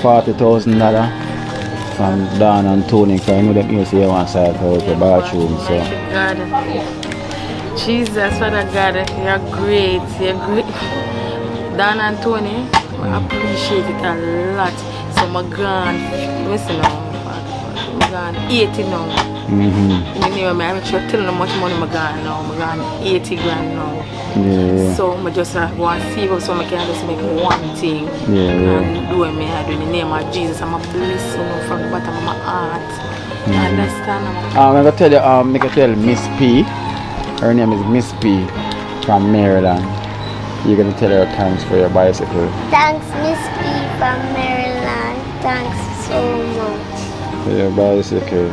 $40,000 from Dan and Tony, because I know them used to hear one side for the bathroom. So. God. Jesus, Father God, you're great. You're great. Dan and Tony, I appreciate it a lot. So I'm gone. Listen now, I'm gone 80 now. I'm actually telling how much money I'm gone now. I'm gone 80 grand now. Yeah. So I just want to see how so I can just make one thing. Yeah. And do it, I do in the name of Jesus. I'm a blessing from the bottom of my heart. You understand? I'm going to tell you, I can tell Miss P. Her name is Miss P from Maryland. You're going to tell her thanks for your bicycle. Thanks, Miss P from Maryland. Thanks so much. For your bicycle.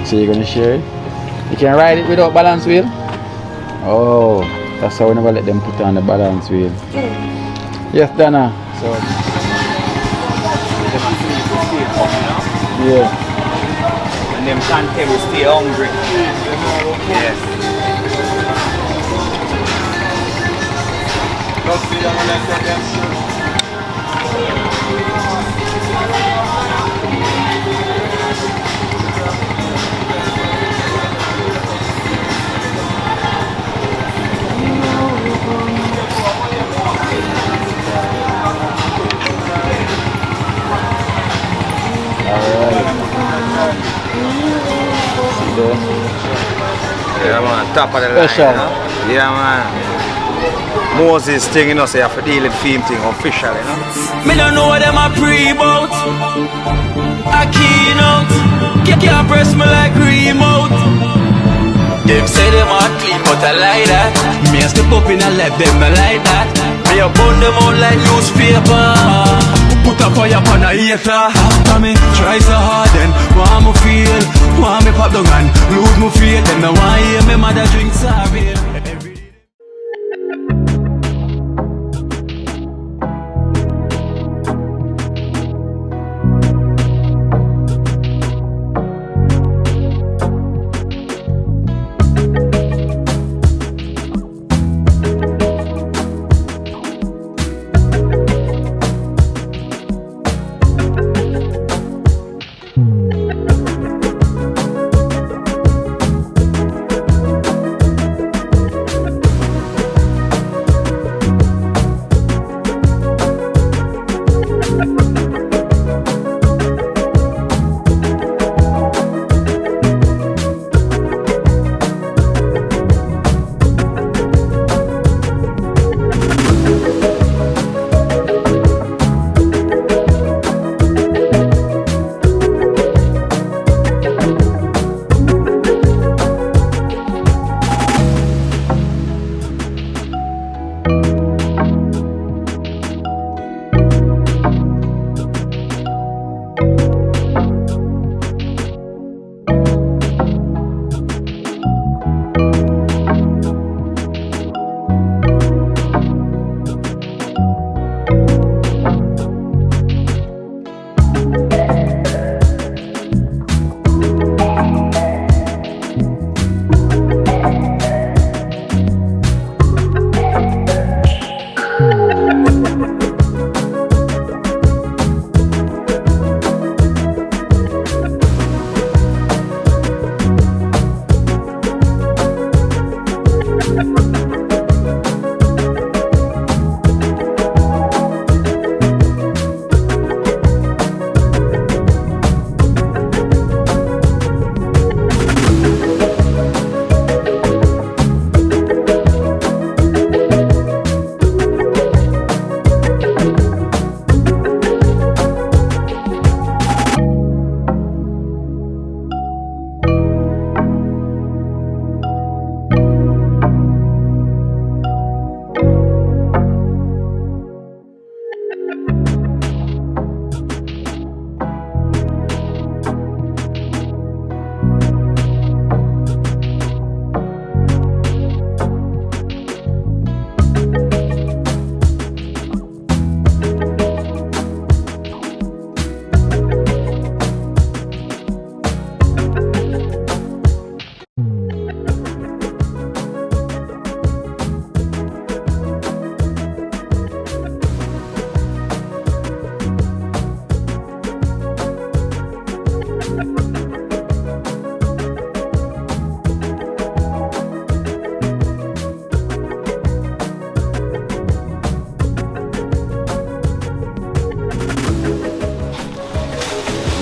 So you're going to share it? You can ride it without balance wheel? Oh, that's how we never let them put on the balance wheel. Yes, Dana. So. Yeah. And them can't tell we stay hungry. Yes. Yeah man, top of the line, you know? Yeah man. Moses thing, you know, so you have to deal with theme thing official, you know? Me don't know what them a pre-bout. A Kino, can't press me like remote. Them say them a clean, but I like that. Me a step up in a left, them not like that. Me a burn them out like newspaper. Put a fire upon a hater. After me try so hard, then want me feel, want me pop down and lose me faith. Them no want hear me mother drink sorry.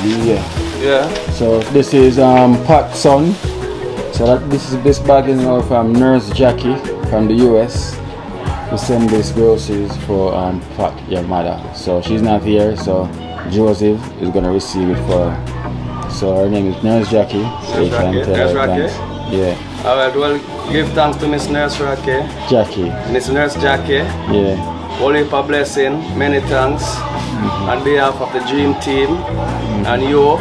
Yeah. Yeah. So this is Pat's son. So this bag is now from Nurse Jackie from the US. We send these groceries for Pat, your mother. So she's not here, so Joseph is gonna receive it for her. So her name is Nurse Jackie. So you can tell Nurse her Jackie? thanks. Yeah. Alright, well, give thanks to Miss Nurse Rocky. Jackie. Miss Nurse Jackie. Yeah. Only for blessing, many thanks on behalf of the Dream Team and you.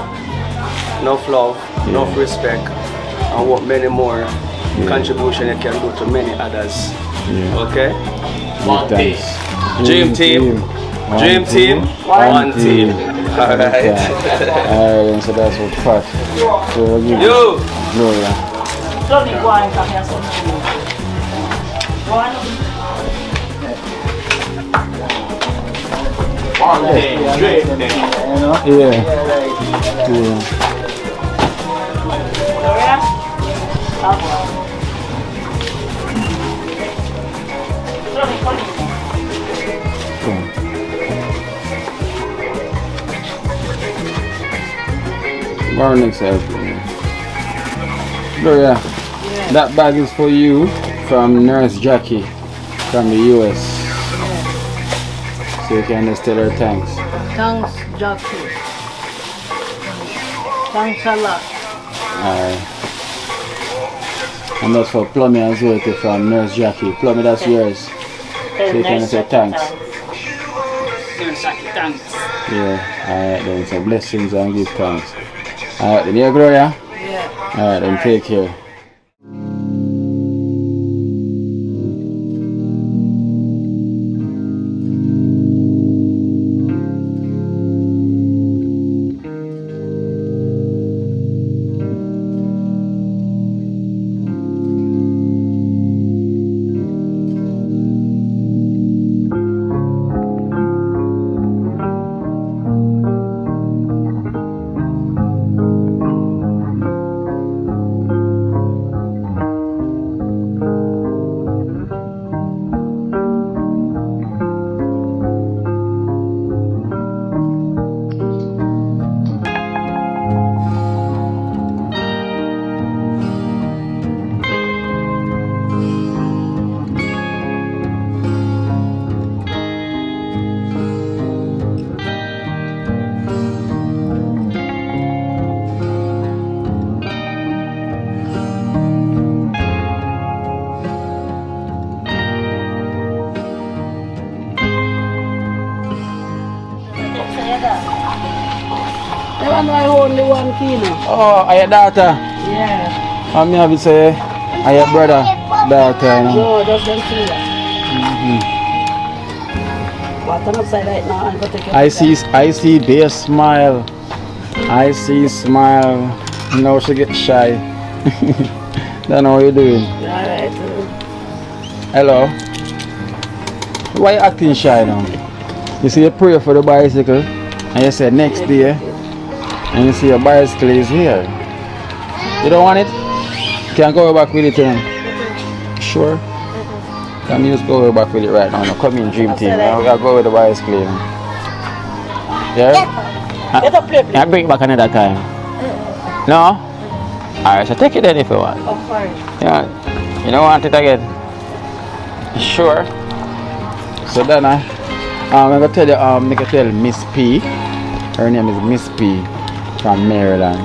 Enough love, enough respect, and what many more contribution you can do to many others. Yeah. Okay? One team. Dream Team. Dream Team. One team. Alright. Alright, so that's what Pat. So we'll give You! Gloria. Don't go and come here something. Yeah. Morning, sir. Gloria, that bag is for you from Nurse Jackie from the US. So you can just tell her thanks. Thanks, Jackie. Thanks a lot. Alright. And that's for Plummy as well from Nurse Jackie. Plummy, that's yours. So you can say thanks. Nurse Jackie, thanks. Yeah, alright then, so blessings and give thanks. Alright then, yeah, Gloria? Yeah. Alright then, take care. The one I only one Kino. Oh, are your daughter? Yeah. I'm here to say, are your brother, daughter? You know? No, just them two. But I'm outside right now. I'm going to take I see their smile. I see smile. Now she get shy. Don't know what you're doing. Alright. Hello. Why you acting shy now? You see, you pray for the bicycle, and you say next day, and you see your bicycle is here. You don't want it? Can go back with it then? Sure? Can you just go back with it right now? Come in, Dream Team. I'll go with the bicycle. You know? Yeah? Get up, play. I'll bring it back another time. No? Alright, so take it then if you want. Oh, fine. Yeah. You don't want it again? Sure. So then I'm gonna tell you, I'm gonna tell Miss P. Her name is Miss P from Maryland.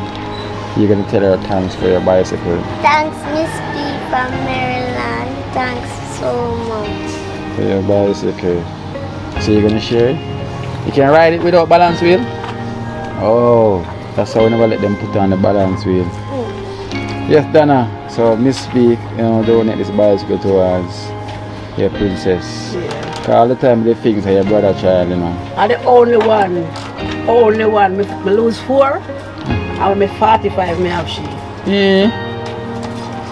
You're gonna tell her thanks for your bicycle. Thanks, Miss P from Maryland. Thanks so much. For your bicycle. So you're gonna share it? You can ride it without balance wheel? Oh, that's how we never let them put on the balance wheel. Yes, Dana. So Miss P, donate this bicycle towards your princess. Yeah. All the time they think that your brother child, I'm the only one. Only one. Me lose 4. And when me 45, me have she. Yeah.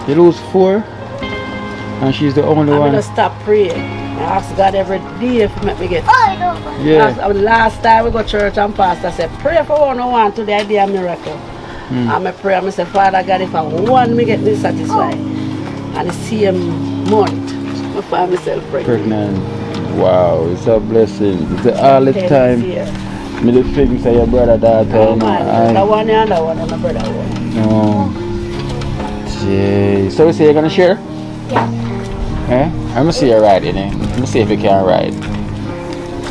You lose 4 and she's the only I'm one. gonna stop praying. I ask God every day to make me get. Yeah. Last time we go to church and pastor said, pray for one today, be a miracle. And I pray, I say, Father God, if I want me get me satisfied. And the same month, I find myself pregnant. Wow, it's a blessing. It's all the time. Me the thing say your brother that No, man. That one and that one and my brother one. No. Jeez. So you say you're gonna share? Yeah. Eh? I'm gonna see you ride in it. Let me see if you can ride.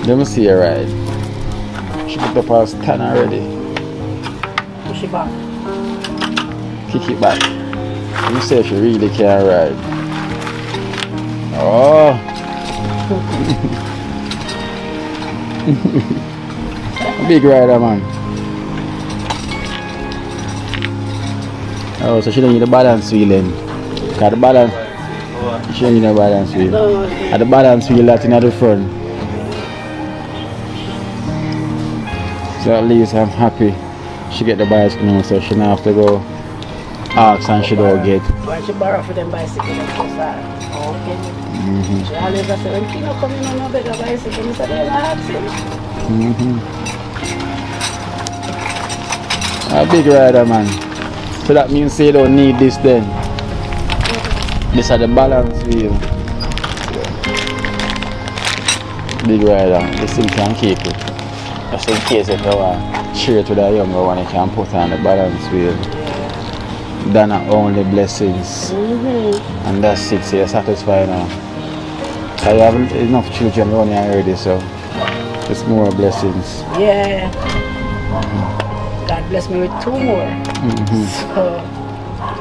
Let me see you ride. She put up her stand already. Push it back. Kick it back. Let me see if she really can ride. Oh. Big rider, man. Oh, so she don't need the balance wheel then. Cause the balance, she don't need the balance wheel. At the balance wheel that's in the front. So at least I'm happy she get the bicycle now, so she don't have to go ask and she don't get. When she borrow for them bicycle, then she start. Okay. She always say, when Kino come in on a better bicycle, he said, they're not asking. A big rider, man. So that means say you don't need this then. This is the balance wheel. Big rider. This thing can keep it. Just in case if you want to share it with a younger one, you can put on the balance wheel. Than only blessings. And that's it, so you're satisfied now. So you have enough children around here already, so it's more blessings. Yeah. God bless me with 2 more.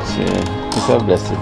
So it's a blessing.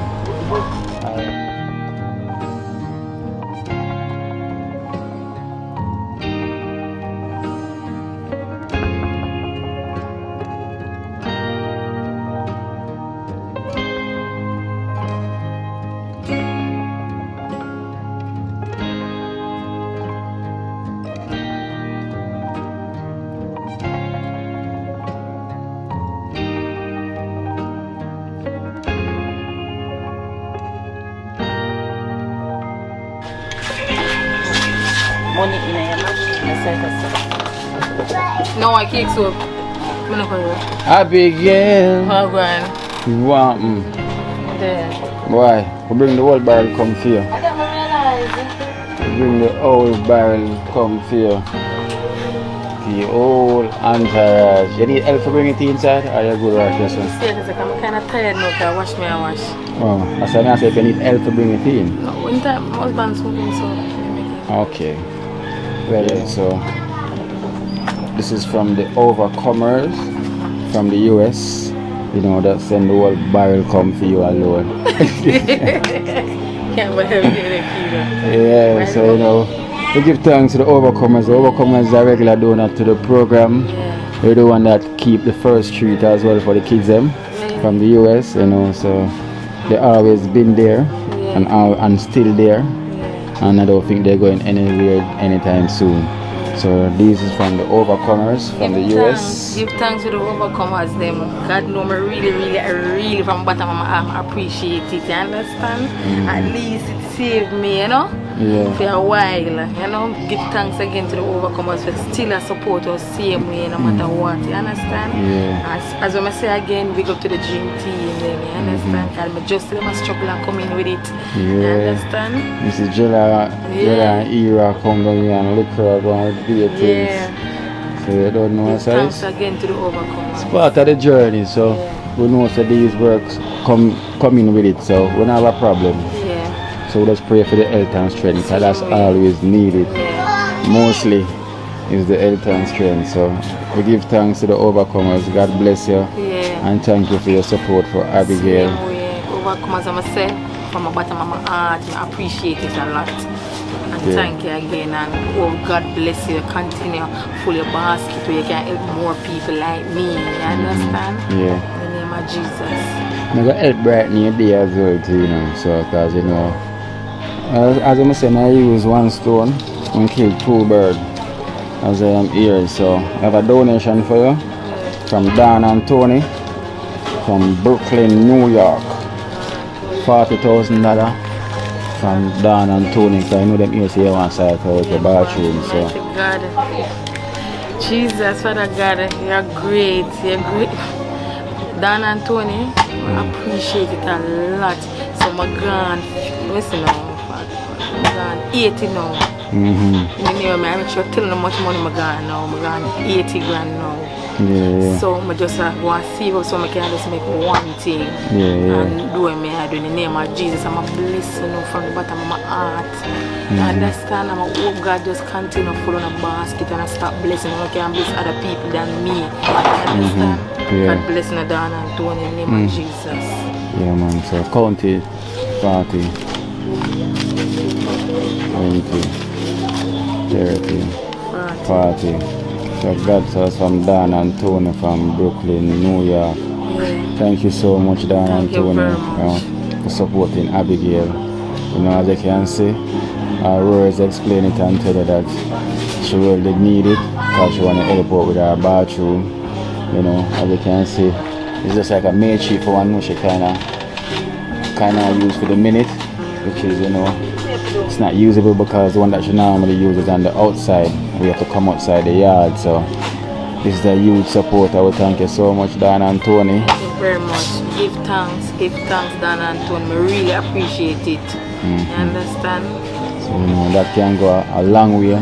Money in your no, I cake soap. Abigail, How grand? you want me? There. Why? We bring the whole barrel come for you. I don't realize. We bring the whole barrel come for you. The whole entourage. You need help to bring it inside? Or you good right this one? I'm kind of tired now because I wash me and wash. Oh, I said if you need help to bring it in. No, one time my husband's smoking, so Okay. Well, yeah, so this is from the Overcomers from the US. You know, that send the whole barrel come for you alone. can't believe it. Yeah, so you know, we give thanks to the Overcomers. The Overcomers are regular donor to the program. Yeah. They're the one that keep the first street as well for the kids them from the US, you know, so they always been there and still there. And I don't think they're going anywhere anytime soon. So this is from the Overcomers from the US. Give thanks to the Overcomers them. God know me really from the bottom of my heart, I appreciate it, you understand? At least it saved me, you know? Yeah. For a while, you know? Give thanks again to the Overcomers for still support us same way no matter what, you understand? Yeah. As I say again, we go to the dream team, you understand? Because I just let me struggle and come in with it. You understand? Mrs. Jella and Ira come down here and look for going with the things. So you don't know what thanks again to the Overcomers. It's part of the journey, so we know that these works come in with it, so we don't have a problem. Yeah. So let's pray for the health and strength, because that's always needed. Yeah. Mostly is the health and strength. So we give thanks to the Overcomers. God bless you. Yeah. And thank you for your support for Abigail. Same way. Overcomers, I say, from the bottom of my heart, I appreciate it a lot. And thank you again, and God bless you. Continue full your basket where you can help more people like me. You understand? Yeah. In the name of Jesus. I'm going to help brighten your day as well too, you know. So, because, you know, as I'm saying, I use 1 stone and kill 2 birds as I am here. So, I have a donation for you from Dan and Tony from Brooklyn, New York. $40,000 from Dan and Tony, because I know them here say you want to sort out the bathroom. So. God. Jesus, Father God, you're great. You're great. Dan and Tony, I appreciate it a lot. So I'm gone, listen now, I'm gone 80 now. Anyway, I make sure tell them how much money I got now. I got 80 grand now. Yeah. So I just want to see how so I can just make one thing. Yeah. And do it me I do in the name of Jesus. I'm a blessing from the bottom of my heart. I understand. I'm a hope God just continue to full on a basket and I start blessing. I can bless other people than me. I understand. Yeah. God bless the Dan and Tony in the name of Jesus. Yeah, man. So county 40, 20, 30, 40. So God says from Dan and Tony from Brooklyn, New York. Yeah. Thank you so much, Dan and Thank you Tony, very much. for supporting Abigail. You know, as you can see, our words explain it and tell her that she really need it because she want to help out with her bathroom. You know, as you can see, it's just like a makeshift one which she kind of use for the minute, which is, you know, it's not usable because the one that she normally uses on the outside. We have to come outside the yard, so this is a huge support. I would thank you so much, Dan and Tony. Thank you very much. Give thanks, Dan and Tony. I really appreciate it. You understand? So, you know, that can go a long way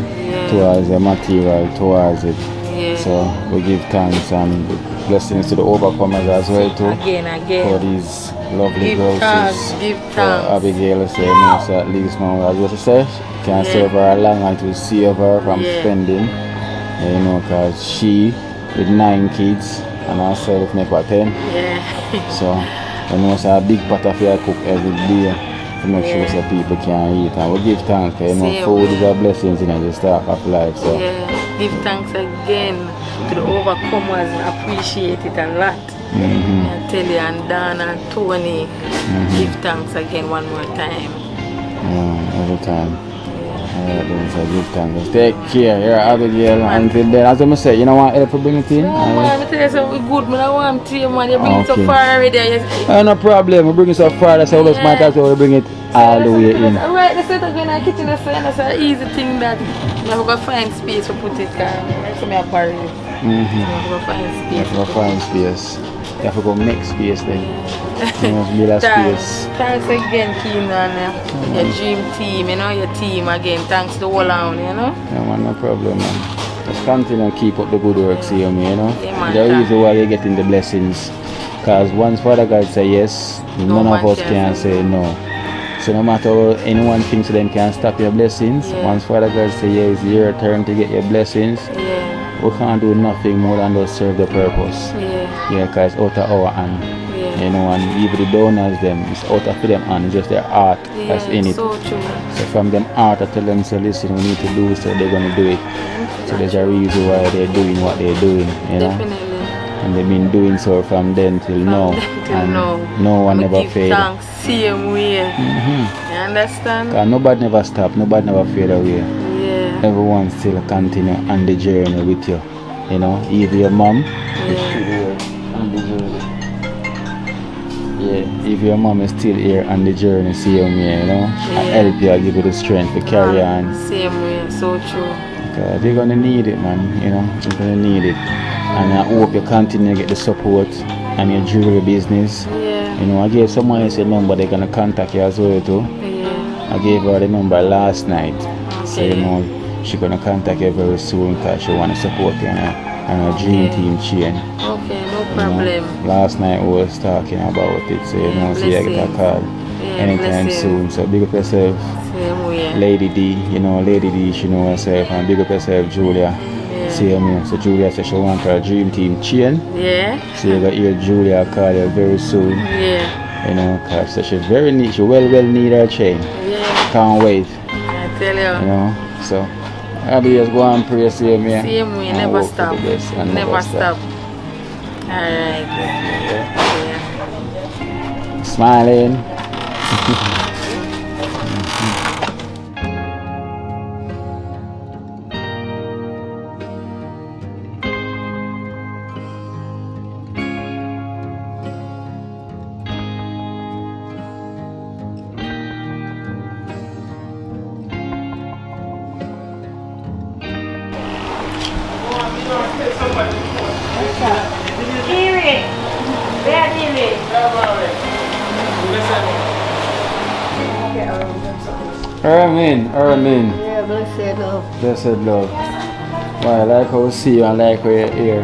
towards the material, towards it. Yeah. So we give thanks and blessings to the overcomers as well too. Again. For these lovely Give groceries. thanks, give For thanks. Abigail, so, you know, so at least now, as what she said, can serve her along and to save her from spending. You know, because she with 9 kids and herself make what 10. Yeah. So you know, it's a big pot of your cook every day to make sure that people can eat. And we give thanks, you know, food is a blessing in the start of life. So give thanks again to the overcomers and appreciate it a lot. I tell you, and Dan and Tony, give thanks again one more time. Every time. So give thanks. Take care, you're Abigail. Until then, as I say, you know what, help to bring it in? No, man, I tell you something good, man. I want to, man. You bring it so far already. No problem, we bring it so far, that's how we might as well bring it all the way in. Alright, let's set up in our kitchen, that's an easy thing that we're going to find space to put it. Let's me a party. We're going to find space. You have to go make space then. You must build a space. Thanks again, Kino, and your dream team, you know, your team again. Thanks to the whole town, you know. Yeah, man, no problem, man. Just continue and keep up the good work, see me, you know. Yeah, man, the reason why you're getting the blessings. Because once Father God say yes, none of us can say no. So no matter what anyone thinks them can stop your blessings, once Father God say yes, it's your turn to get your blessings. We can't do nothing more than just serve the purpose. Yeah, because it's out of our hand. You know, and even the donors them, it's out of them hand, it's just their heart that's in it. So true. So from them heart I tell them, so listen, we need to do so they're gonna do it. So there's a reason why they're doing what they're doing, you know. Definitely. And they've been doing so from then till now. And no one never failed. Thanks, same way. You understand? Because nobody never stop, nobody never fade away. Everyone still continue on the journey with you. You know, even your mom is still here on the journey. Yeah, if your mom is still here on the journey, same way, you know, and help you and give you the strength to carry on. Same way, so true. Because you're gonna need it, man, you know, you're gonna need it. And I hope you continue to get the support and your jewelry business. You know, I gave someone else a number, they're gonna contact you as well too. I gave her the number last night. So you know, she's gonna contact you very soon because she wanna support you and her dream team chain. Okay, no problem. You know, last night we was talking about it, so you know, so you get a call anytime soon. So big up yourself, Lady D, you know, Lady D, she know herself, and big up yourself, Julia. See me. So Julia said she want her dream team chain. So you got hear Julia call you very soon. You know, cause so she very need, she well need her chain. Can't wait. I tell you. You know, so I'll be just go and pray, see me. Same way, never stop. Never stop. Alright. Smiling. Ermin. Blessed love. Blessed love. Well, I like how we see you and like how you're here.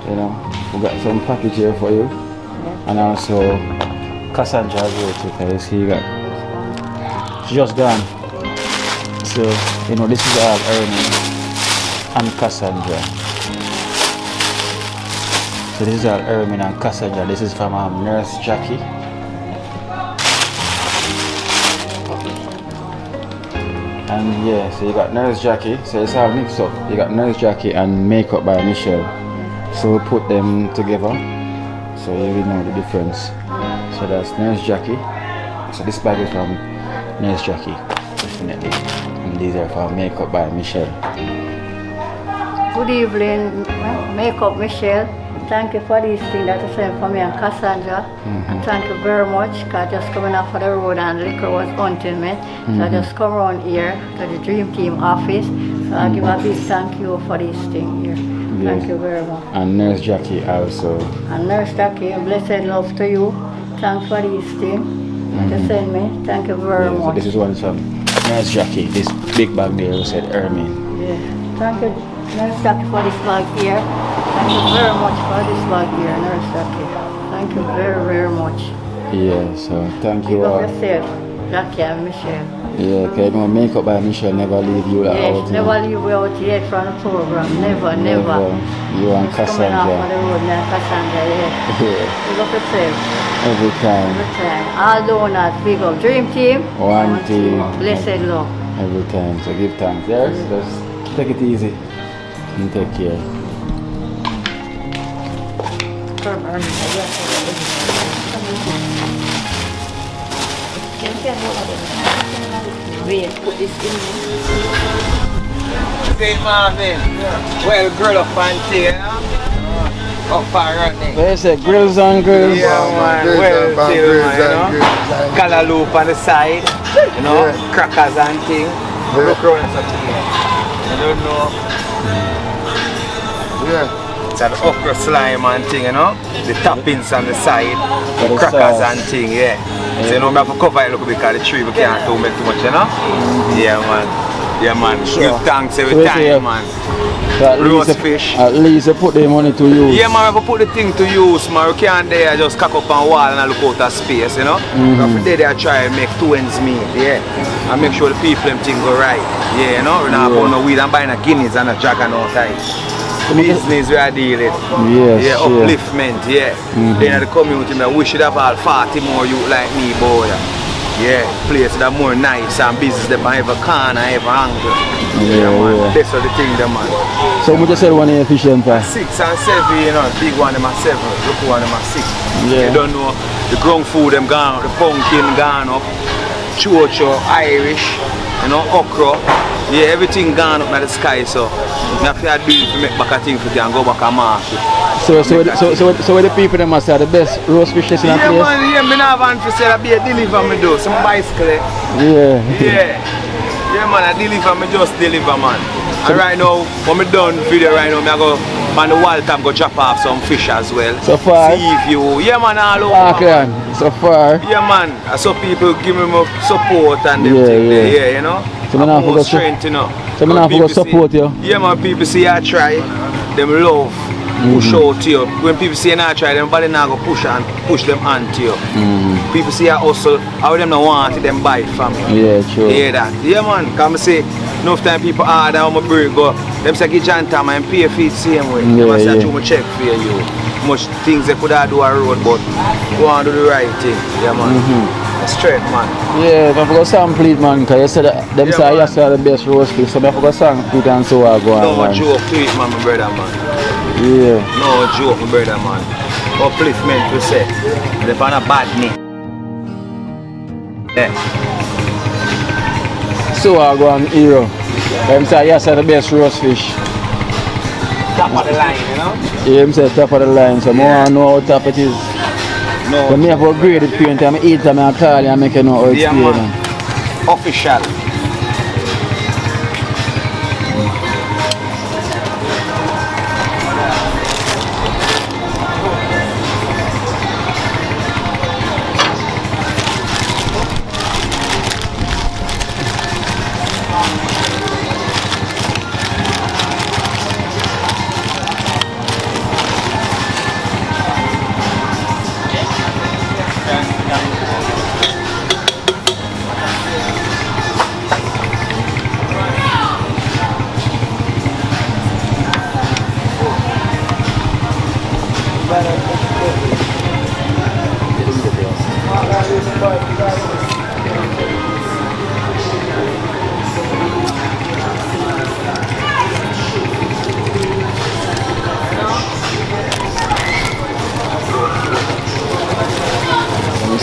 You know, we got some package here for you. And also Cassandra as well too, because you see you got. She just gone. So, you know, this is all Ernie and Cassandra. So this is all Ermin and Cassandra. This is from Nurse Jackie. And yeah, so you got Nurse Jackie. So it's all mixed up. You got Nurse Jackie and Makeup by Michelle. So we put them together. So you will know the difference. So that's Nurse Jackie. So this bag is from Nurse Jackie, definitely. And these are from Makeup by Michelle. Good evening, Makeup Michelle. Thank you for these things that you sent for me and Cassandra. And thank you very much, because I just coming off of the road and liquor was haunting me. So I just come around here to the Dream Team office. So I give a big thank you for this thing here. Thank you very much. And Nurse Jackie also. And Nurse Jackie, blessed love to you. Thanks for these things that you send me. Thank you very So much. this is one from Nurse Jackie. This big bag there who said Ermin. Yeah. Thank you, Nurse Jackie, for this bag here. Thank you very much for this bag here, Nurse Jackie. Thank you very, very much. Yeah, so thank you Give all. up yourself, Jackie and Michelle. Yeah, because you know, Makeup by Michelle never leave you out. Yes, never leave you out yet from the program. Never, never. You and Just coming off on Cassandra. the road now, Cassandra, yeah. Yeah, Give up yourself every time. every time. All donuts, big up. Dream Team. One team. Blessed love. Every time. So give thanks. Yes, just take it easy and take care. Wait, put this in. Hey Marvin, well grill up and tea, you know? Up and running. Where's the grills on grills? Yeah man, well chilled man, you know? Callaloo on the side, you know? Crackers and thing. Look around and something here. You don't know? Yeah. It's an okra slime and thing, you know? The toppings on the side, For the the crackers sauce. and thing, yeah. So you know, I have to cover it a little bit because the tree we can't do make too much, you know? Yeah man. Yeah man, give thanks every So time yeah. man. So at Roast least, fish. At least you put the money to use. Yeah man, we have to put the thing to use man. We can't there just cock up on wall and look out of space, you know? We have to there try and make two ends meet, yeah. And make sure the people them thing go right. Yeah, you know, we're not going no weed and buying a Guinness and a dragon outside. Business we are dealing. Yes, Yeah, sure. upliftment, yeah. Then in the community, man, we should have all 40 more youth like me, boy. Yeah, place that more nice and business that by every corner, every angle. Yeah, man. yeah. That's what the thing, them, man. So much you said one efficient for? 6 and 7, you know, big one them are 7, look one them are 6. Yeah. You don't know, the ground food them gone up, the pumpkin gone up, chocho, Irish, you know, okra. Yeah, everything gone up in the sky, so you have to do it to make back a thing for you and go back a market. So where the people them must say the best roast fishes in a Yeah place? man, yeah, me not van for sale, I be a deliver me do, some bicycle. Yeah. Yeah. Yeah man, I deliver, me just deliver man. And right now, when me done video right now, me I go on the wall top go drop off some fish as well. So far? See if you, yeah man, all over. Okay, so far. Yeah man, I saw people give me more support and them Yeah, thing there, yeah. yeah, you know. So me not more forget strength, you know. So me not When forget people support see- you. Yeah man, people see I try, them love, push out to you. When people see I try, them body not go push them on to you. People see I hustle, how them not want it, them buy it from me. Yeah, true. Hear that? Yeah man, come say, enough time people order how my break go. Them say give John time and pay for it same way. Yeah, Them say yeah. through my check for you. Much things they could have do a road, but you want to do the right thing. Yeah man. Straight man. Yeah, I forgot sample it man, because you said that them Yeah, say man. you say the best roast fish, so I forgot sample it and so I go No on. joke to it man, my brother man. Yeah. No joke, my brother man. Upliftment we say. They find a bad name. Yeah. So I go on hero. Them say you say the best roast fish. Top of the line, you know? Yeah, him say top of the line, so I want to know how top it is. No. But me have upgraded paint and I eat and I call you and make you know how it's Yeah, played. man. Official.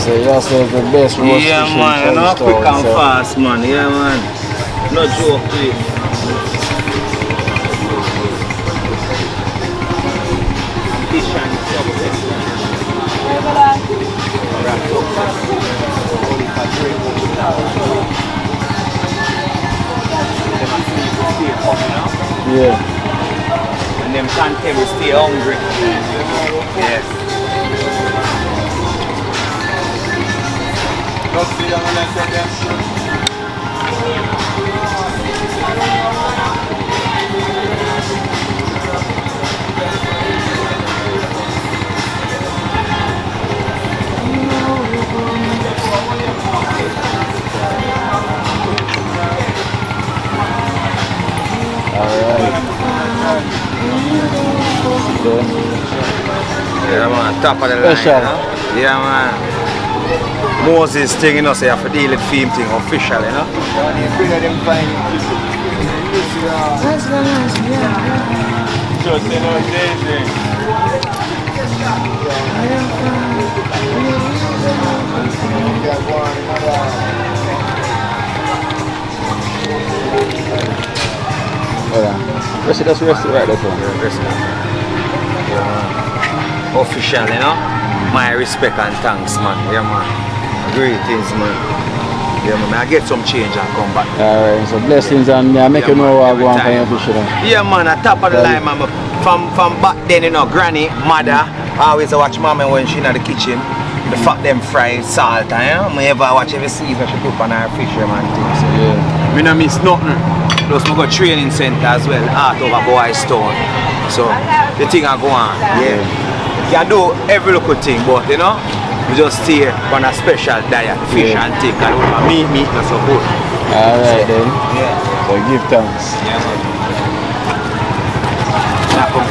So yourself the best roast Yeah, fish man, you in know, quick TrenchTown, and so. fast, man. Yeah, man. No joke, please. Fish and chocolate. Yeah. And them can't tell we stay hungry. Yes. Alright. Okay. Yeah, man, top of the Special. line, you know? Yeah, man. Moses thing, you know, so you have to deal with theme thing official, you know? Hold on. Rest it right there. Yeah. Official, you know? My respect and thanks, man. Yeah, man. Greetings, man. Yeah, man. I get some change and come back. Alright, so blessings and me, I make you know what I go on for your fish, you know. Yeah, man, at top of the line, man. From back then, you know, granny, mother, I always watch mama when she in the kitchen. The fuck them fry salt, you know? I ever watch every season she cook on her fish, man. Things. Yeah. I don't miss nothing. Plus, I go training center as well, out over Boys Town. So, the thing I go on. Yeah. You can do every little thing, but you know, we just stay on a special diet, fish and thing, and meat, that's so good. Alright then. Yeah. So give thanks. Yeah, man. Now come,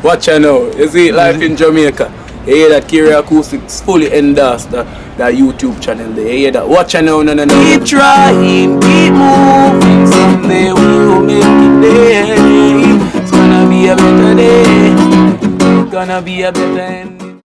Watch out now, you see life in Jamaica. You hear that Kira Acoustics fully endorsed that YouTube channel there. You hear that? Watch out now, no. Keep trying, keep moving. Someday we will make it there. It's gonna be a better day. It's gonna be a better end.